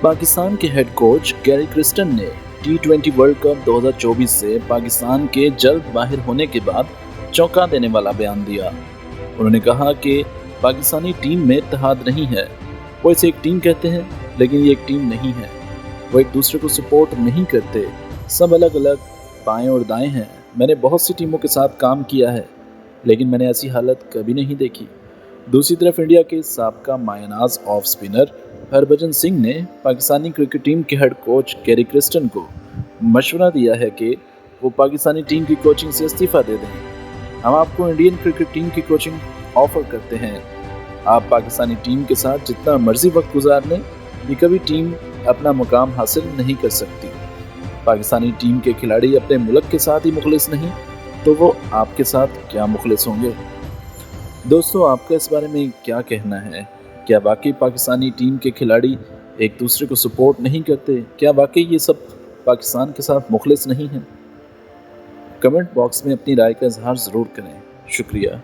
पाकिस्तान के head coach Gary Kristen ने T20 world cup 2024 से पाकिस्तान के जल्द बाहर होने के बाद चौंका देने वाला बयान दिया। उन्होंने कहा कि पाकिस्तानी टीम में इत्तेहाद नहीं है। वो इसे एक टीम कहते हैं, लेकिन ये एक टीम नहीं है। वो एक दूसरे को सपोर्ट नहीं करते। सब अलग अलग बाएं और दाएं हैं। मैंने बहुत सी टीमों के साथ काम किया है, लेकिन मैंने ऐसी हालत कभी नहीं देखी। दूसरी तरफ इंडिया के साबका मायनाज ऑफ स्पिनर हरभजन सिंह ने पाकिस्तानी क्रिकेट टीम के हेड कोच गैरी क्रिस्टन को मशवरा दिया है कि वो पाकिस्तानी टीम की कोचिंग से इस्तीफा दे दें। हम आपको इंडियन क्रिकेट टीम की कोचिंग ऑफर करते हैं। आप पाकिस्तानी टीम के साथ जितना मर्जी वक्त गुजार लें, ये कभी टीम अपना मुकाम हासिल नहीं कर सकती। पाकिस्तानी टीम के खिलाड़ी अपने मुल्क के साथ ही मुखलिस नहीं, तो वो आपके साथ क्या मुखलिस होंगे। दोस्तों, आपका इस बारे में क्या कहना है? क्या वाकई पाकिस्तानी टीम के खिलाड़ी एक दूसरे को सपोर्ट नहीं करते? क्या वाकई ये सब पाकिस्तान के साथ मुखलिस नहीं हैं? कमेंट बॉक्स में अपनी राय का इजहार ज़रूर करें। शुक्रिया।